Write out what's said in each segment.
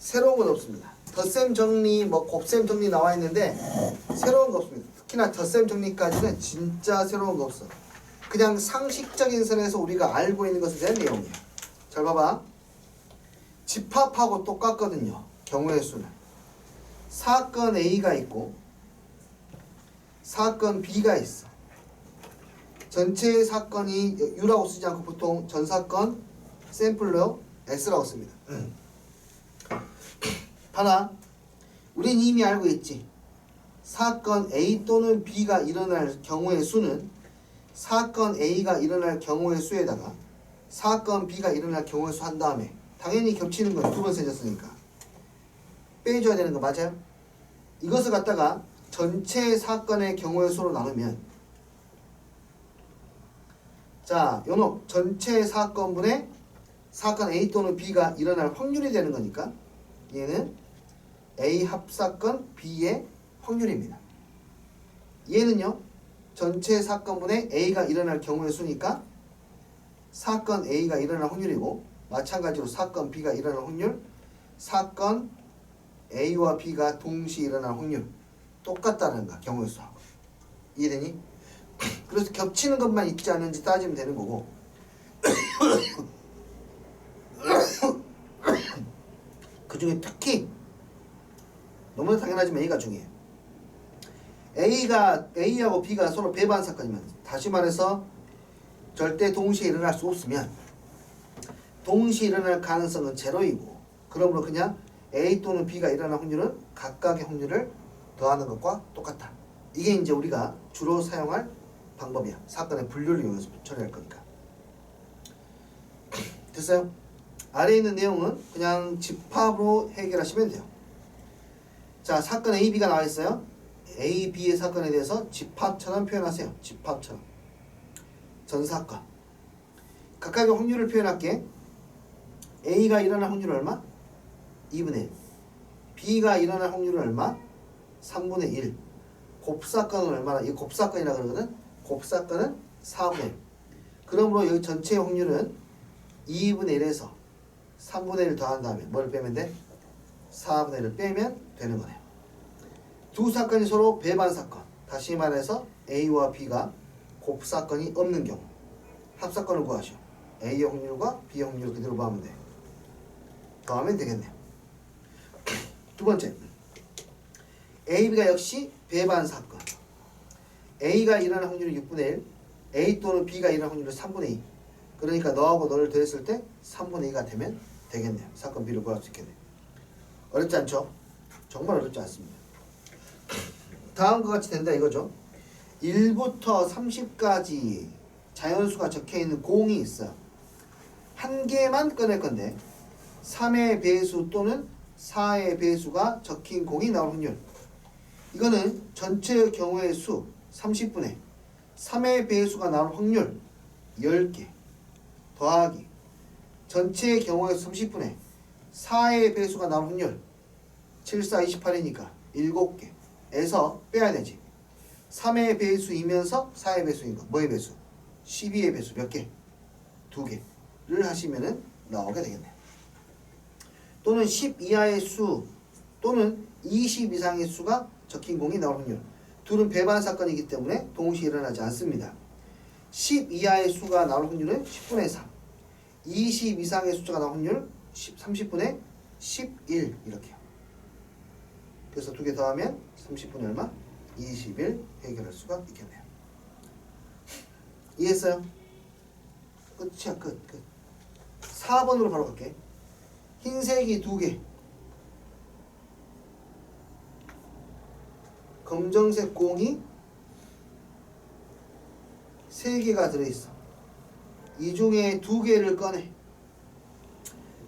새로운 건 없습니다. 덧셈 정리, 뭐 곱셈 정리 나와 있는데 새로운 거 없습니다. 특히나 덧셈 정리까지는 진짜 새로운 거 없어. 그냥 상식적인 선에서 우리가 알고 있는 것에 대한 내용이에요. 잘 봐봐. 집합하고 똑같거든요. 경우의 수는. 사건 A가 있고 사건 B가 있어. 전체 사건이 U라고 쓰지 않고 보통 전 사건 샘플로 S라고 씁니다. 하나, 우린 이미 알고 있지. 사건 A 또는 B가 일어날 경우의 수는 사건 A가 일어날 경우의 수에다가 사건 B가 일어날 경우의 수 한 다음에 당연히 겹치는 건 두 번 세졌으니까 빼줘야 되는 거 맞아요? 이것을 갖다가 전체 사건의 경우의 수로 나누면 자, 요놈 전체 사건분의 사건 A 또는 B가 일어날 확률이 되는 거니까 얘는 A 합사건 B의 확률입니다. 얘는요 전체 사건분의 A가 일어날 경우의 수니까 사건 A가 일어날 확률이고 마찬가지로 사건 B가 일어날 확률, 사건 A와 B가 동시에 일어날 확률 똑같다는 거 경우의 수하고. 이해되니? 그래서 겹치는 것만 있지 않는지 따지면 되는 거고 그 중에 특히 너무나 당연하지만 A가 중요해요. A하고 B가 서로 배반 사건이면 다시 말해서 절대 동시에 일어날 수 없으면 동시에 일어날 가능성은 제로이고 그러므로 그냥 A 또는 B가 일어날 확률은 각각의 확률을 더하는 것과 똑같다. 이게 이제 우리가 주로 사용할 방법이야. 사건의 분류를 이용해서 처리할 거니까. 됐어요? 아래에 있는 내용은 그냥 집합으로 해결하시면 돼요. 자, 사건 A, B가 나와 있어요. A, B의 사건에 대해서 집합처럼 표현하세요. 집합처럼. 전 사건. 각각의 확률을 표현할게. A가 일어날 확률은 얼마? 2분의 1. B가 일어날 확률은 얼마? 3분의 1. 곱사건은 얼마나? 이 곱사건이라 그러거든. 곱사건은 4분의 1. 그러므로 여기 전체의 확률은 2분의 1에서 3분의 1을 더한 다음에 뭘 빼면 돼? 4분의 1을 빼면 되는 거네요. 두 사건이 서로 배반 사건. 다시 말해서 A와 B가 곱사건이 없는 경우 합사건을 구하시오. A의 확률과 B의 확률을 그대로 보면 돼. 더하면 되겠네요. 두 번째, A, B가 역시 배반 사건. A가 일어날 확률이 6분의 1, A 또는 B가 일어날 확률이 3분의 2. 그러니까 너하고 너를 더했을 때 3분의 2가 되면 되겠네요. 사건 B를 구할 수 있겠네요. 어렵지 않죠? 정말 어렵지 않습니다. 다음과 같이 된다 이거죠. 1부터 30까지 자연수가 적혀있는 공이 있어요. 한 개만 꺼낼 건데 3의 배수 또는 4의 배수가 적힌 공이 나올 확률. 이거는 전체 경우의 수 30분의 3의 배수가 나올 확률 10개 더하기 전체의 경우의 수 30분의 4의 배수가 나올 확률 7, 4, 28이니까 7개 에서 빼야 되지. 3의 배수이면서 4의 배수인 거. 뭐의 배수? 12의 배수 몇 개? 2개를 하시면은 나오게 되겠네요. 또는 10 이하의 수 또는 20 이상의 수가 적힌 공이 나올 확률. 둘은 배반 사건이기 때문에 동시에 일어나지 않습니다. 10 이하의 수가 나올 확률은 10분의 3. 20 이상의 숫자가 나올 확률 30분의 11 이렇게요. 그래서 두 개 더하면 30분의 얼마? 21 해결할 수가 있겠네요. 이해했어요? 끝이야. 끝. 4번으로 바로 갈게. 흰색이 2개, 검정색 공이 3개가 들어있어. 이 중에 2개를 꺼내.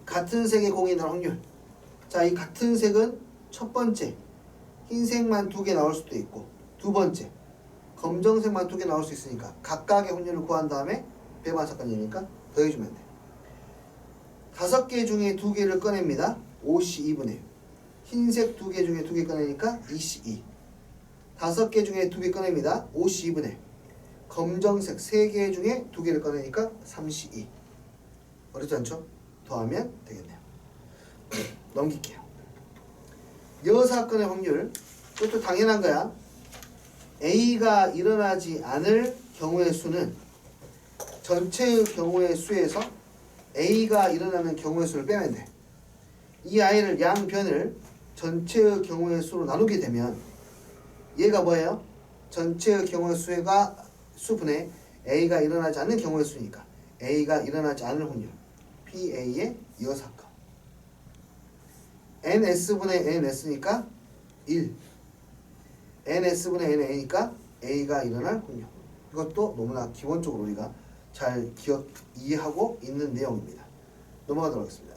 같은 색의 공이 나올 확률. 자, 이 같은 색은 첫 번째 흰색만 2개 나올 수도 있고 두 번째 검정색만 2개 나올 수 있으니까 각각의 확률을 구한 다음에 배반 사건이니까 더해주면 돼. 5개 중에 2개를 꺼냅니다. 5C2분의 1. 흰색 2개 중에 2개 꺼내니까 2C2. 5개 중에 2개 꺼냅니다. 5C2분의 1. 검정색 3개 중에 2개를 꺼내니까 3C2. 어렵지 않죠? 더하면 되겠네요. 넘길게요. 여 사건의 확률, 그것도 당연한 거야. A가 일어나지 않을 경우의 수는 전체의 경우의 수에서 A가 일어나는 경우의 수를 빼면 돼. 이 아이를 양변을 전체의 경우의 수로 나누게 되면 얘가 뭐예요? 전체의 경우의 수분의 A가 일어나지 않는 경우의 수니까 A가 일어나지 않을 확률 PA의 여 사건. NS분의 NS니까 1. NS분의 NA니까 A가 일어날 확률. 이것도 너무나 기본적으로 우리가 잘 이해하고 있는 내용입니다. 넘어가도록 하겠습니다.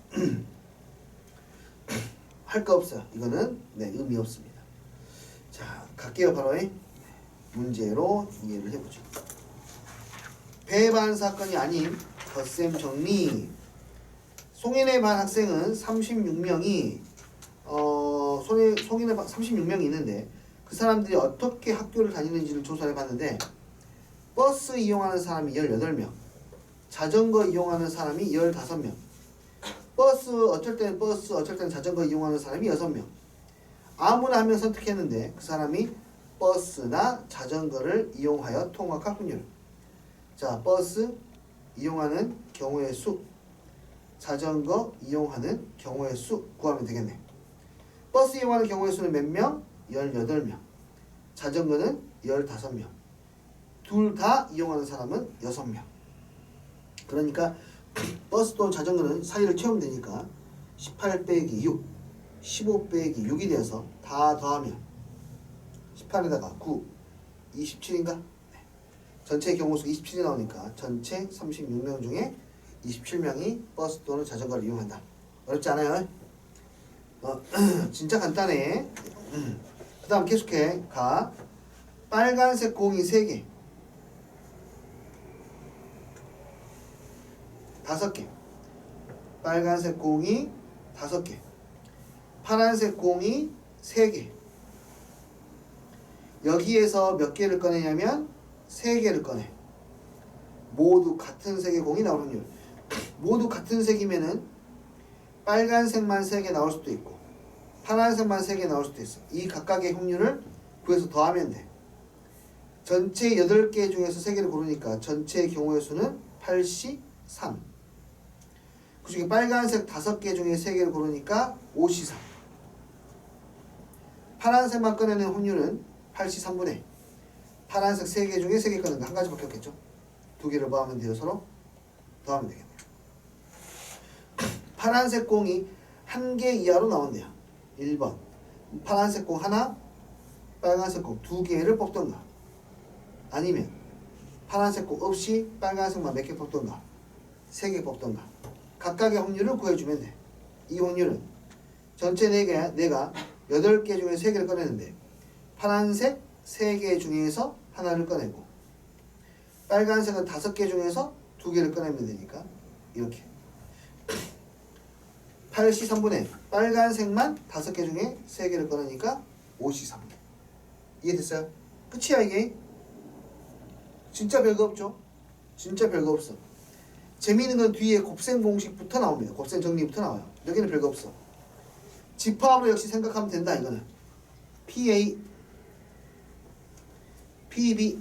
할 거 없어요. 이거는 의미 없습니다. 자, 갈게요. 바로 문제로 이해를 해보죠. 배반 사건이 아닌 덧셈 정리. 송인의 반 학생은 36명이 송인의 반 36명이 있는데 그 사람들이 어떻게 학교를 다니는지를 조사해 봤는데 버스 이용하는 사람이 18명, 자전거 이용하는 사람이 15명, 어쩔 때는 자전거 이용하는 사람이 6명. 아무나 한 명 선택했는데 그 사람이 버스나 자전거를 이용하여 통학할 확률. 자, 버스 이용하는 경우의 수, 자전거 이용하는 경우의 수 구하면 되겠네. 버스 이용하는 경우의 수는 몇 명? 18명. 자전거는 15명. 둘 다 이용하는 사람은 6명. 그러니까 버스 또는 자전거는 사이를 채우면 되니까 18 빼기 6, 15 빼기 6이 되어서 다 더하면 18에다가 9, 27인가? 네. 전체 경우수 27이 나오니까 전체 36명 중에 27명이 버스 또는 자전거를 이용한다. 어렵지 않아요? 진짜 간단해. 그 다음 계속해. 가. 빨간색 공이 3개. 5개. 빨간색 공이 5개. 파란색 공이 3개. 여기에서 몇 개를 꺼내냐면 3개를 꺼내. 모두 같은 색의 공이 나올 확률. 모두 같은 색이면은 빨간색만 3개 나올 수도 있고 파란색만 3개 나올 수도 있어. 이 각각의 확률을 구해서 더하면 돼. 전체 8개 중에서 3개를 고르니까 전체의 경우의 수는 83. 그 중에 빨간색 5개 중에 3개를 고르니까 53. 파란색만 꺼내는 확률은 83분의 파란색 3개 중에 3개 꺼내는 거 한 가지밖에 없겠죠. 2개를 더하면 돼요. 서로 더하면 되겠네요. 파란색 공이 1개 이하로 나온대요. 1번 파란색 공 하나, 빨간색 공 2개를 뽑던가 아니면 파란색 공 없이 빨간색만 몇 개 뽑던가 3개 뽑던가 각각의 확률을 구해주면 돼. 이 확률은 전체 4개, 내가 8개 중에 3개를 꺼내는데 파란색 3개 중에서 하나를 꺼내고 빨간색은 5개 중에서 2개를 꺼내면 되니까 이렇게 83분의 빨간색만 5개 중에 3개를 꺼내니까 53. 이해됐어요? 끝이야 이게. 진짜 별거 없죠? 진짜 별거 없어. 재미있는 건 뒤에 곱셈 공식부터 나옵니다. 곱셈 정리부터 나와요. 여기는 별거 없어. 집합으로 역시 생각하면 된다 이거는. PA, PB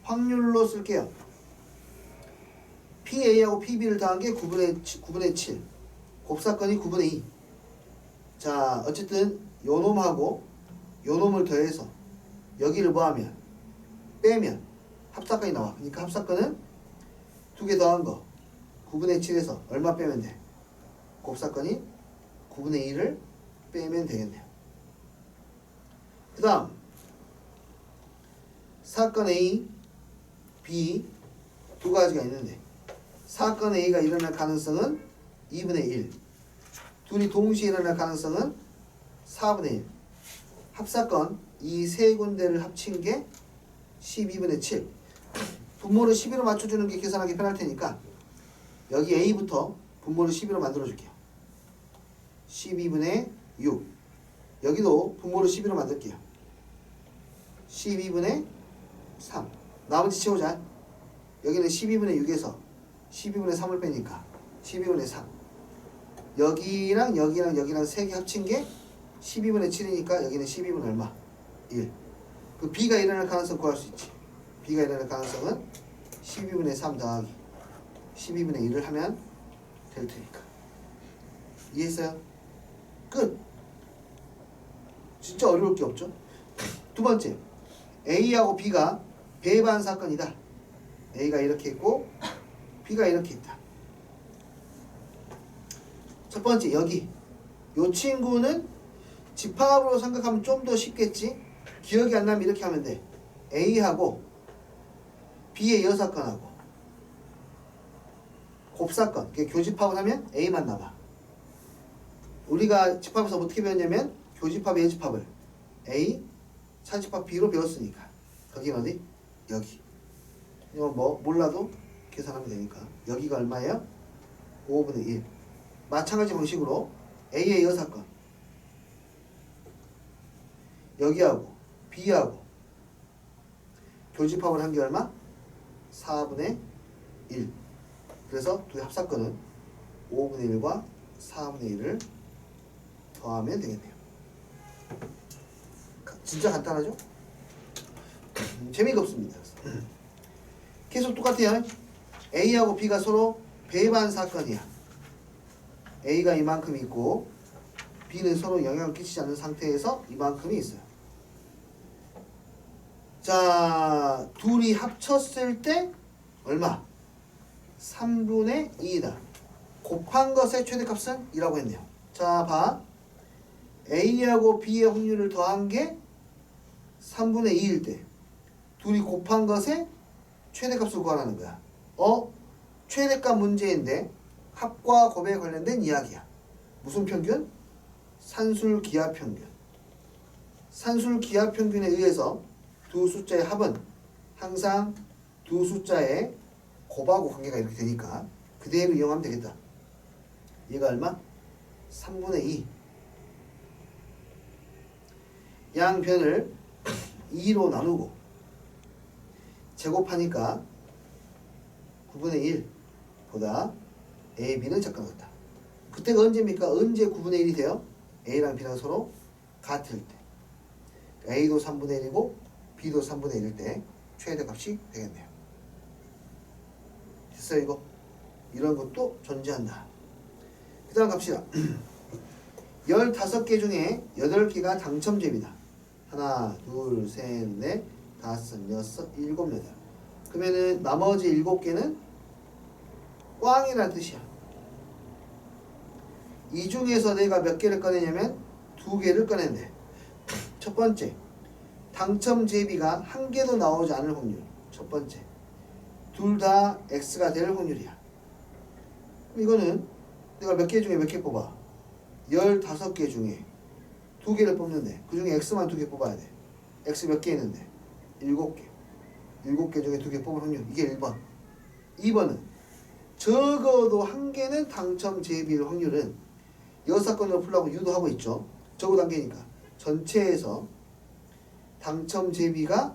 확률로 쓸게요. PA하고 PB를 더한 게 9분의 7. 곱사건이 9분의 2. 자, 어쨌든 요 놈하고 요 놈을 더해서 여기를 뭐하면 빼면 합사건이 나와. 그러니까 합사건은 2개 더한 거 9분의 7에서 얼마 빼면 돼? 곱사건이 9분의 2를 빼면 되겠네요. 그 다음 사건 A, B 두 가지가 있는데 사건 A가 일어날 가능성은 2분의 1. 둘이 동시에 일어날 가능성은 4분의 1. 합사건 이 세 군데를 합친 게 12분의 7. 분모를 12로 맞춰주는 게 계산하기 편할 테니까 여기 A부터 분모를 12로 만들어줄게요. 12분의 6. 여기도 분모를 12로 만들게요. 12분의 3. 나머지 채우자. 여기는 12분의 6에서 12분의 3을 빼니까 12분의 3. 여기랑 여기랑 여기랑 3개 합친 게 12분의 7이니까 여기는 12분 얼마? 1. 그 B가 일어날 가능성 구할 수 있지. B가 일어날 가능성은 12분의 3 더하기 12분의 1을 하면 될 테니까. 이해했어요? 끝. 진짜 어려울 게 없죠. 두 번째, A하고 B가 배반 사건이다. A가 이렇게 있고 B가 이렇게 있다. 첫 번째, 여기 요 친구는 집합으로 생각하면 좀 더 쉽겠지. 기억이 안 나면 이렇게 하면 돼. A하고 B의 여사건하고 곱사건, 교집합을 하면 A만 남아. 우리가 집합에서 어떻게 배웠냐면 교집합의 여집합을 A, 차집합 B로 배웠으니까. 거긴 어디? 여기. 이거 뭐 몰라도 계산하면 되니까. 여기가 얼마예요? 5분의 1. 마찬가지 방식으로 A의 여사건 여기하고 B하고 교집합을 한 게 얼마? 4분의 1. 그래서 두 합사건은 5분의 1과 4분의 1을 더하면 되겠네요. 진짜 간단하죠? 재미가 없습니다. 계속 똑같아요. A하고 B가 서로 배반 사건이야. A가 이만큼 있고 B는 서로 영향을 끼치지 않는 상태에서 이만큼이 있어요. 자, 둘이 합쳤을 때 얼마? 3분의 2이다. 곱한 것의 최대값은 2라고 했네요. 자, 봐. A하고 B의 확률을 더한 게 3분의 2일 때 둘이 곱한 것의 최대값을 구하라는 거야. 최대값 문제인데 합과 곱에 관련된 이야기야. 무슨 평균? 산술기하 평균. 산술기하 평균에 의해서 두 숫자의 합은 항상 두 숫자의 곱하고 관계가 이렇게 되니까 그대로 이용하면 되겠다. 얘가 얼마? 3분의 2. 양변을 2로 나누고 제곱하니까 9분의 1보다 A, B는 작가 같다. 그때가 언제입니까? 언제 9분의 1이 돼요? A랑 B랑 서로 같을 때. A도 3분의 1이고 B도 3분의 1일 때 최대값이 되겠네요. 됐어요 이거? 이런 것도 존재한다. 그 다음 갑시다. 15개 중에 8개가 당첨제입니다. 하나, 둘, 셋, 넷, 다섯, 여섯, 일곱, 여덟. 그러면은 나머지 7개는 꽝이라는 뜻이야. 이 중에서 내가 몇 개를 꺼내냐면 2개를 꺼낸대. 첫 번째, 당첨 제비가 1개도 나오지 않을 확률. 첫 번째, 둘 다 X가 될 확률이야. 이거는 내가 몇 개 중에 몇 개 뽑아? 15개 중에 2개를 뽑는데 그 중에 X만 2개 뽑아야 돼. X 몇 개 있는데? 7개. 7개 중에 2개 뽑을 확률. 이게 1번. 2번은 적어도 1개는 당첨 제비일 확률은 6사건으로 풀라고 유도하고 있죠. 적어 단계니까. 전체에서 당첨 제비가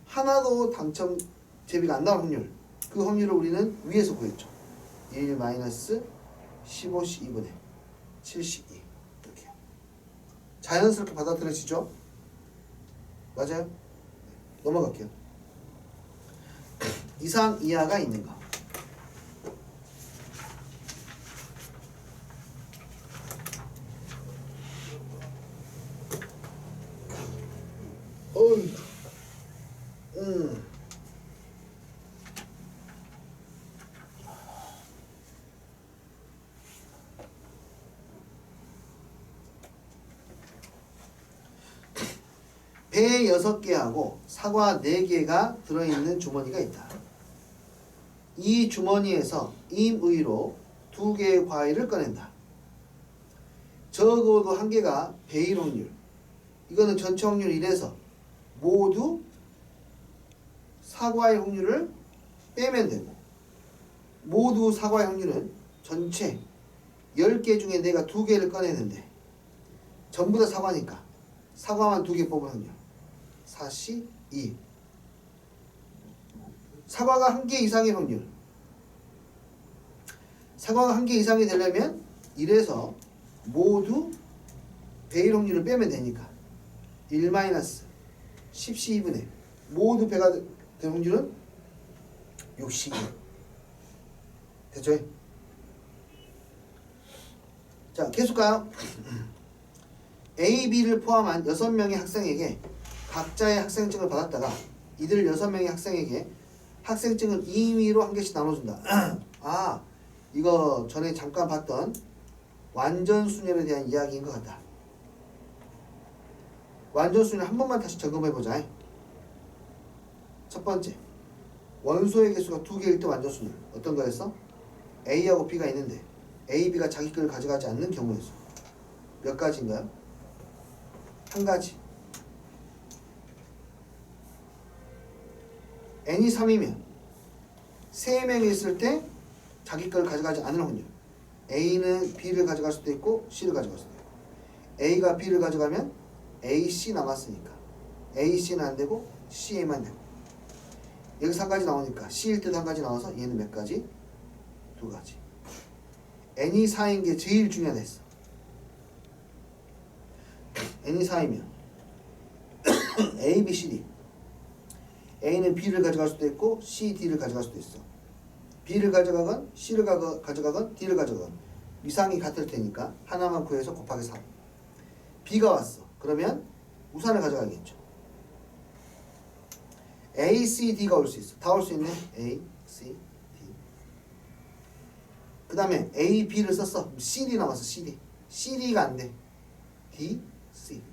하나도 당첨 제비가 안 나올 확률. 그 확률을 우리는 위에서 구했죠. 1 마이너스 15C2분의 72. 이렇게. 자연스럽게 받아들여지죠? 맞아요? 넘어갈게요. 이상 이하가 있는 거. 어이. 배 6개하고 사과 4개가 들어있는 주머니가 있다. 이 주머니에서 임의로 2개의 과일을 꺼낸다. 적어도 1개가 배일 확률. 이거는 전체 확률 1에서 모두 사과의 확률을 빼면 되고, 모두 사과의 확률은 전체 10개 중에 내가 2개를 꺼내는데 전부 다 사과니까 사과만 2개 뽑을 확률 4C 2. 사과가 1개 이상의 확률. 사과가 1개 이상이 되려면 1에서 모두 배일 확률을 빼면 되니까 1 마이너스 10C2분의 모두 배가 될 확률은 6C2 됐죠? 자 계속 가요. A, B를 포함한 6명의 학생에게 각자의 학생증을 받았다가 이들 6명의 학생에게 학생증을 임의로 한 개씩 나눠준다. 아 이거 전에 잠깐 봤던 완전순열에 대한 이야기인 것 같다. 완전순열 한 번만 다시 점검해보자. 첫 번째 원소의 개수가 2개일 때 완전순열 어떤 거였어? A하고 B가 있는데 A, B가 자기 것을 가져가지 않는 경우의 수 몇 가지인가요? 한 가지. n이 3이면 3명이 있을 때 자기 걸 가져가지 않을 확률. A는 B를 가져갈 수도 있고 C를 가져갈 수도 있고 A가 B를 가져가면 A, C 남았으니까 A, C는 안 되고 C, A만 되고 여기서 한 가지 나오니까 C일 때도 한 가지 나와서 얘는 몇 가지? 2가지. n이 4인 게 제일 중요하다 했어. n이 4이면 A, B, C, D A는 B를 가져갈 수도 있고 C, D를 가져갈 수도 있어. B를 가져가건 C를 가져가건 D를 가져가건 위상이 같을 테니까 하나만 구해서 곱하기 3. B가 왔어. 그러면 우산을 가져가겠죠. A, C, D가 올 수 있어. 다 올 수 있네. A, C, D. 그 다음에 A, B를 썼어. C, D 남았어. C, D. C, D가 안 돼. D, C.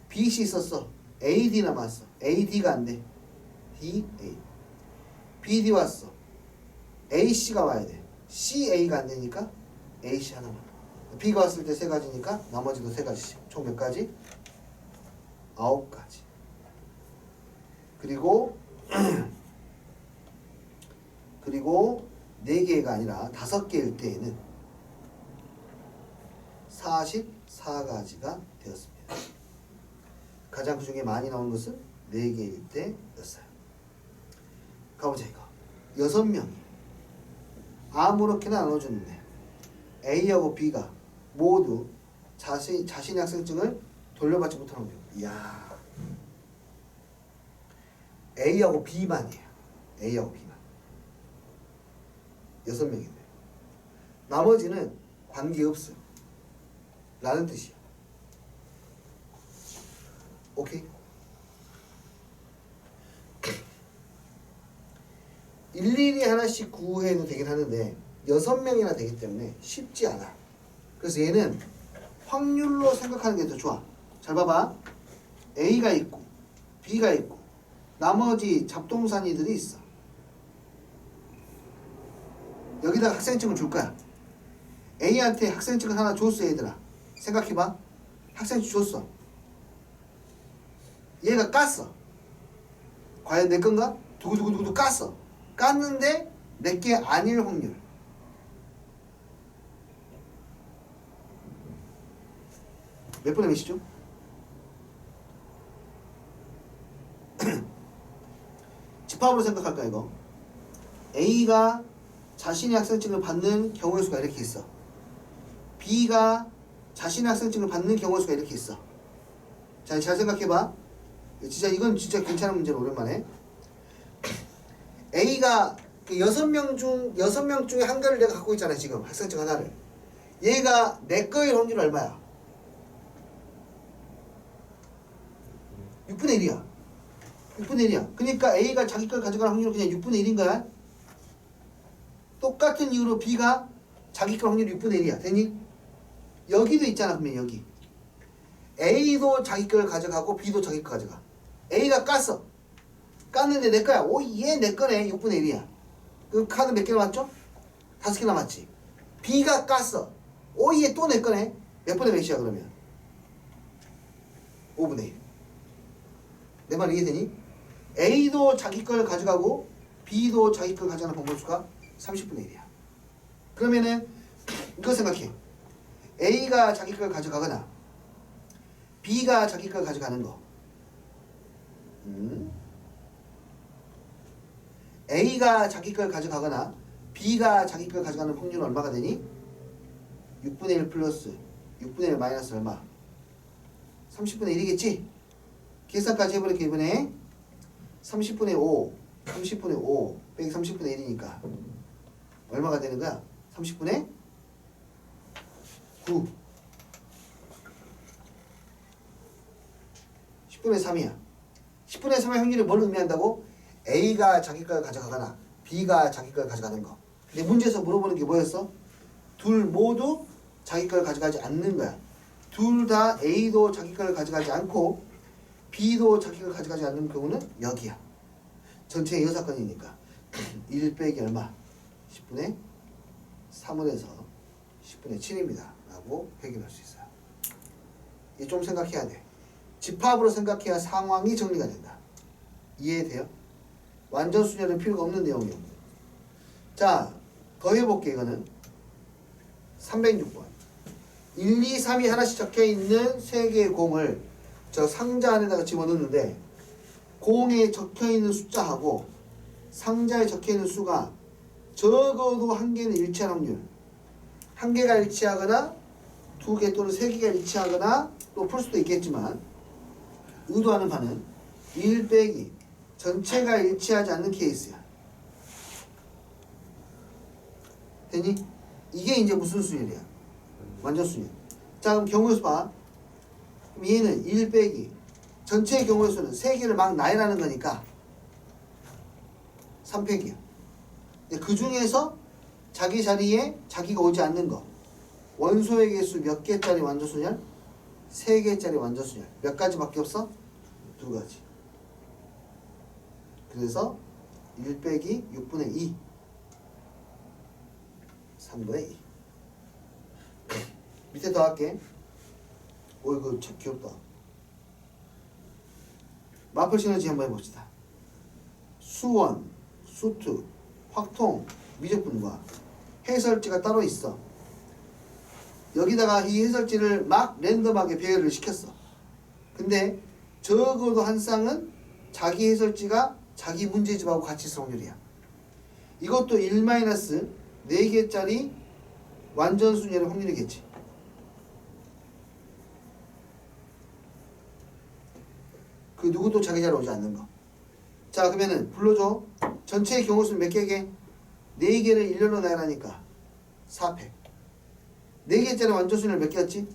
B, C 썼어. A, D 남았어. A, D가 안 돼. D, A. B, D 왔어. A, C가 와야 돼. C, A가 안 되니까 A, C 하나만. B가 왔을 때 3가지니까 나머지도 3가지씩. 총 몇 가지? 9가지. 그리고 4개가 아니라 5개일 때에는 44가지가 되었습니다. 가장 그 중에 많이 나온 것은 4개일 때였어요. 가보자 이거. 6명이 아무렇게나 나눠주는데 A하고 B가 모두 자신의 학생증을 돌려받지 못하는 거예요. 이야. A하고 B만이에요. A하고 B만. 6명인데 나머지는 관계없어요. 라는 뜻이야. 오케이? 일일이 하나씩 구해도 되긴 하는데 6명이나 되기 때문에 쉽지 않아. 그래서 얘는 확률로 생각하는 게 더 좋아. 잘 봐봐. A가 있고 B가 있고 나머지 잡동사니들이 있어. 여기다가 학생증을 줄 거야. A한테 학생증을 하나 줬어 얘들아. 생각해봐. 학생증 줬어. 얘가 깠어. 과연 내 건가? 두구두구두구 깠어. 깠는데 내게 아닐 확률. 몇 분의 몇이죠? 집합으로 생각할까 이거. A가 자신의 학생증을 받는 경우의 수가 이렇게 있어. B가 자신의 학생증을 받는 경우의 수가 이렇게 있어. 자, 잘 생각해봐. 이건 진짜 괜찮은 문제로 오랜만에. A가 그 6명 중에 한 개를 내가 갖고 있잖아 지금 학생증 하나를. 얘가 내 거일 확률 얼마야? 6분의 1이야. 6분의 1이야. 그러니까 A가 자기 걸 가져갈 확률은 그냥 6분의 1인 거야. 똑같은 이유로 B가 자기 걸 확률이 6분의 1이야. 되니? 여기도 있잖아. 그러면 여기 A도 자기 걸 가져가고 B도 자기 걸 가져가. A가 깠어. 깠는데 내 거야. 오, 얘 내 거네. 6분의 1이야. 그 카드 몇 개 남았죠? 5개 남았지. B가 깠어. 오, 얘 또 내 거네. 몇 분의 몇이야 그러면? 5분의 1. 내 말 이해되니? A도 자기 걸 가져가고 B도 자기 걸 가져가는 방법수가 30분의 1이야. 그러면은 이거 생각해. A가 자기 걸 가져가거나 B가 자기 걸 가져가는 거. A가 자기 걸 가져가거나 B가 자기 걸 가져가는 확률은 얼마가 되니? 6분의 1 플러스 6분의 1 마이너스 얼마? 30분의 1이겠지? 계산까지 해버릴게 이번에. 30분의 5 빼기 30분의 1이니까 얼마가 되는 거야? 30분의 9 10분의 3이야. 10분의 3의 확률이 뭘 의미한다고? A가 자기 걸 가져가거나 B가 자기 걸 가져가는 거. 근데 문제에서 물어보는 게 뭐였어? 둘 모두 자기 걸 가져가지 않는 거야. 둘 다 A도 자기 걸 가져가지 않고 B도 자기 걸 가져가지 않는 경우는 여기야. 전체 6사건이니까 1 빼기 얼마? 10분의 3을 해서 10분의 7입니다 라고 해결할 수 있어요. 이게 좀 생각해야 돼. 집합으로 생각해야 상황이 정리가 된다. 이해돼요? 완전 수열은 필요가 없는 내용이에요. 자, 더 해볼게. 이거는 306번 1, 2, 3이 하나씩 적혀있는 3개의 공을 저 상자 안에다가 집어넣는데 공에 적혀있는 숫자하고 상자에 적혀있는 수가 적어도 한 개는 일치할 확률, 한 개가 일치하거나 2개 또는 3개가 일치하거나 또 풀 수도 있겠지만 의도하는 바는 1 빼기 전체가 일치하지 않는 케이스야. 되니? 이게 이제 무슨 수열이야? 완전 수열. 자, 그럼 경우의 수 봐. 그럼 얘는 1 빼기 전체의 경우의 수는 3개를 막 나열하는 거니까 3 빼기야. 그 중에서 자기 자리에 자기가 오지 않는 거, 원소의 개수 몇 개짜리 완전수열? 3개짜리 완전수열. 몇 가지밖에 없어? 2가지. 그래서 1 빼기 6분의 2 3분의 2. 밑에 더 할게. 오, 이거 참 귀엽다. 마플 시너지 한번 해봅시다. 수원, 수투, 확통, 미적분과 해설지가 따로 있어. 여기다가 이 해설지를 막 랜덤하게 배열을 시켰어. 근데 적어도 한 쌍은 자기 해설지가 자기 문제집하고 같이 있을 확률이야. 이것도 1-4개짜리 완전수열의 확률이겠지. 그 누구도 자기 자리에 오지 않는 거. 자, 그러면은 불러줘. 전체의 경우수는 몇 개게? 4개를 일렬로 나열하니까 4패. 4개짜리 완전수열 몇 개였지?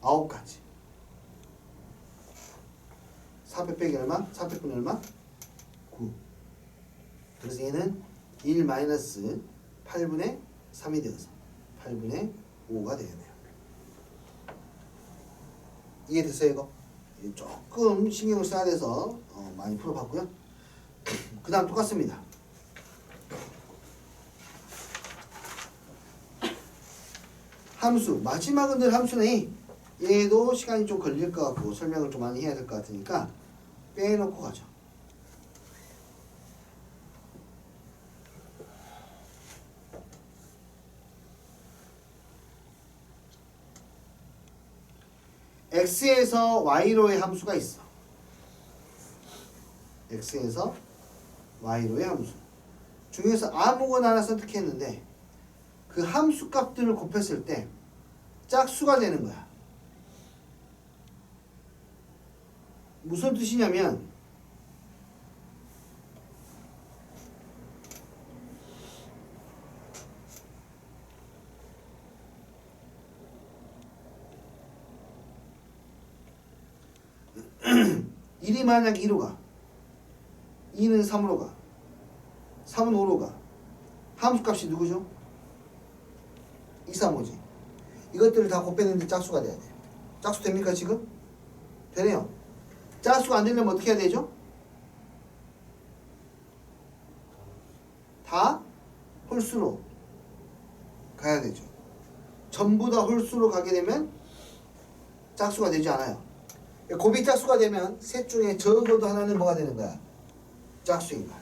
9가지. 4패 빼기 얼마? 4패분이 얼마? 9. 그래서 얘는 1-8분의 3이 되어서 8분의 5가 되겠네요. 이해됐어요 이거? 조금 신경을 써야 돼서 많이 풀어봤고요. 그 다음 똑같습니다. 함수, 마지막은 늘 함수네. 얘도 시간이 좀 걸릴 것 같고 설명을 좀 많이 해야 될 것 같으니까 빼놓고 가죠. x에서 y로의 함수가 있어. x에서 y로의 함수 중에서 아무거나 하나 선택했는데 그 함수 값들을 곱했을 때 짝수가 되는 거야. 무슨 뜻이냐면 일이 만약 2로 가, 2는 3으로 가, 3은 5로 가. 함수값이 누구죠? 2, 3, 5지. 이것들을 다 곱했는데 짝수가 돼야 돼. 짝수 됩니까 지금? 되네요. 짝수가 안 되려면 어떻게 해야 되죠? 다 홀수로 가야 되죠. 전부 다 홀수로 가게 되면 짝수가 되지 않아요. 곱이 짝수가 되면 셋 중에 적어도 하나는 뭐가 되는 거야? 짝수인 거야.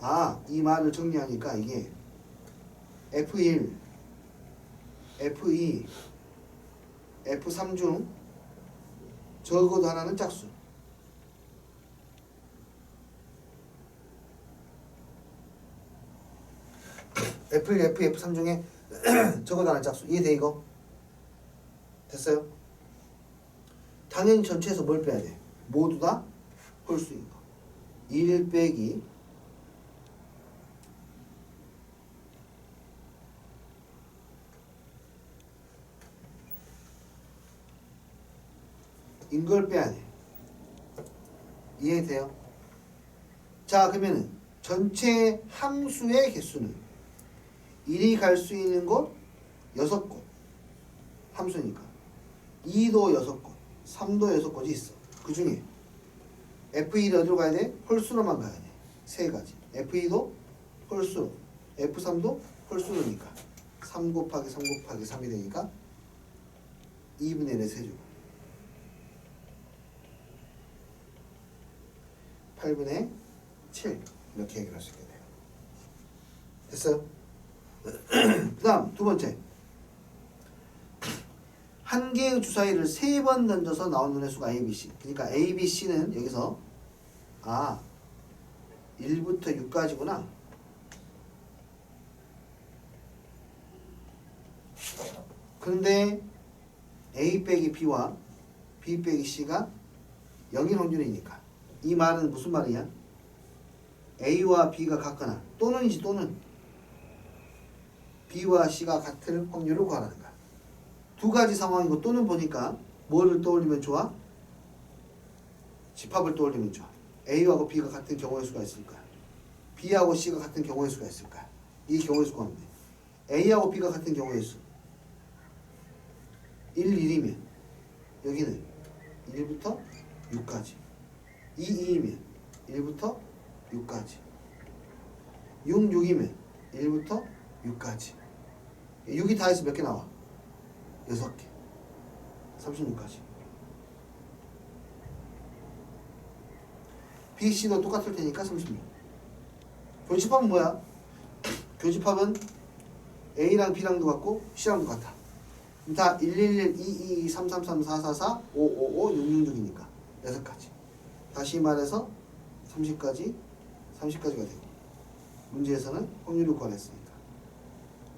아, 이 말을 정리하니까 이게 F1, F2, F3 중 적어도 하나는 짝수. F1, F2, F3 중에 적어도 짝수. 이해돼 이거? 됐어요? 당연히 전체에서 뭘 빼야 돼? 모두 다 홀수인 거. 1 빼기 인걸 빼야 돼. 이해돼요? 자, 그러면은 전체 함수의 개수는 1이 갈 수 있는 곳 6곳 함수니까 2도 6곳 3도 6곳이 있어. 그 중에 F1이 어디로 가야 돼? 홀수로만 가야 돼. 세 가지. F2도 홀수로, F3도 홀수로니까 3 곱하기 3 곱하기 3이 되니까 2분의 1의 세제곱 8분의 7 이렇게 얘기를 할 수 있게 돼요. 됐어요? 그 다음 두 번째, 한 개의 주사위를 3번 던져서 나오는 횟수가 A, B, C. 그러니까 A, B, C는 여기서 1부터 6까지구나. 그런데 A 빼기 B와 B 빼기 C가 0인 확률이니까 이 말은 무슨 말이야? A와 B가 같거나 또는이지 또는 B와 C가 같을 확률을 구하라는 거야. 두 가지 상황이고 또는 보니까 뭐를 떠올리면 좋아? 집합을 떠올리면 좋아. A하고 B가 같은 경우의 수가 있을 거야. B하고 C가 같은 경우의 수가 있을 거야. 이 경우의 수가 없네. A하고 B가 같은 경우의 수 1, 1이면 여기는 1부터 6까지 2, 2이면 1부터 6까지 6, 6이면 1부터 6까지 6이 다 해서 몇 개 나와? 6개 36까지 B, C도 똑같을 테니까 36. 교집합은 뭐야? 교집합은 A랑 B랑도 같고 C랑도 같아. 다 111, 222, 333, 444, 555, 666이니까 6가지. 다시 말해서 30까지, 30까지가 되고 문제에서는 확률을 구하랬으니까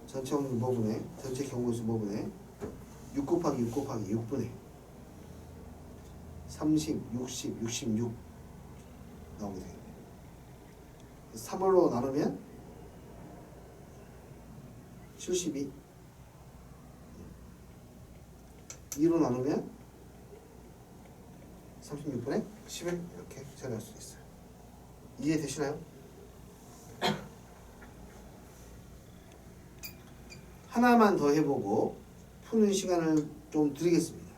전체 확률 뭐분의 전체 경우수 뭐분의 6 곱하기 6 곱하기 6분의 30, 60, 66 나오게 되겠네. 3월로 나누면 72 2로 나누면 36분의 11 이렇게 처리할 수 있어요. 이해되시나요? 하나만 더 해보고 푸는 시간을 좀 드리겠습니다.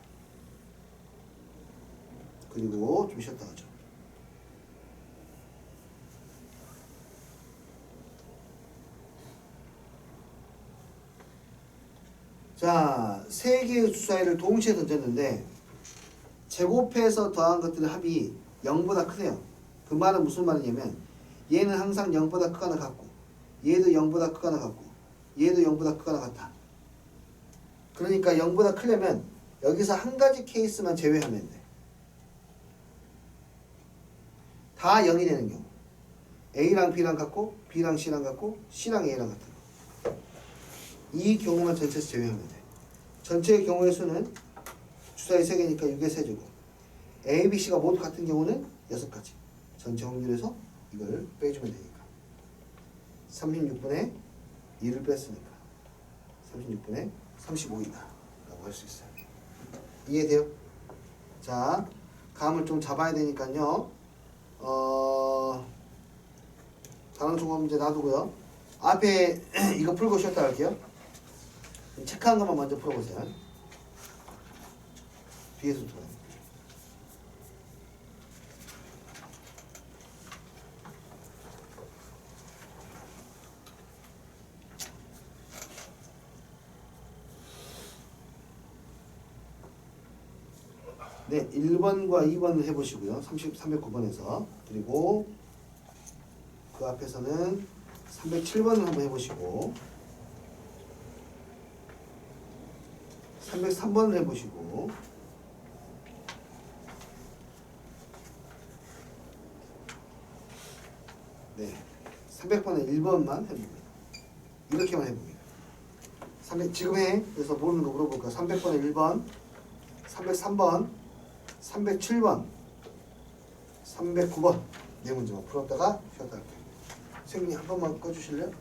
그리고 좀 쉬었다 가죠. 자, 세 개의 주사위를 동시에 던졌는데 제곱해서 더한 것들의 합이 0보다 크대요. 그 말은 무슨 말이냐면 얘는 항상 0보다 크거나 같고 얘도 0보다 크거나 같고 얘도 0보다 크거나 같아. 그러니까 0보다 크려면 여기서 한 가지 케이스만 제외하면 돼. 다 0이 되는 경우 A랑 B랑 같고 B랑 C랑 같고 C랑 A랑 같은 거. 이 경우만 전체에서 제외하면 돼. 전체의 경우의 수는 주사위 3개니까 6의 세제곱. A, B, C가 모두 같은 경우는 6가지. 전체 확률에서 이걸 빼주면 되니까. 36분의 2를 뺐으니까 36분의 35이다 라고 할 수 있어요. 이해돼요? 자, 감을 좀 잡아야 되니까요. 다른 종합 문제 놔두고요. 앞에 이거 풀고 쉬었다 할게요. 체크한 것만 먼저 풀어보세요. 뒤에서 풀어요. 네, 1번과 2번을 해보시고요. 309번에서. 그리고 그 앞에서는 307번을 한번 해보시고 303번을 해보시고 네, 300번에 1번만 해봅니다. 이렇게만 해봅니다. 지금 해. 그래서 모르는 거 물어볼 거야. 300번에 1번, 303번, 307번, 309번 네 문제만 풀었다가 쉬었다 할게요. 선생님 한 번만 꺼주실래요?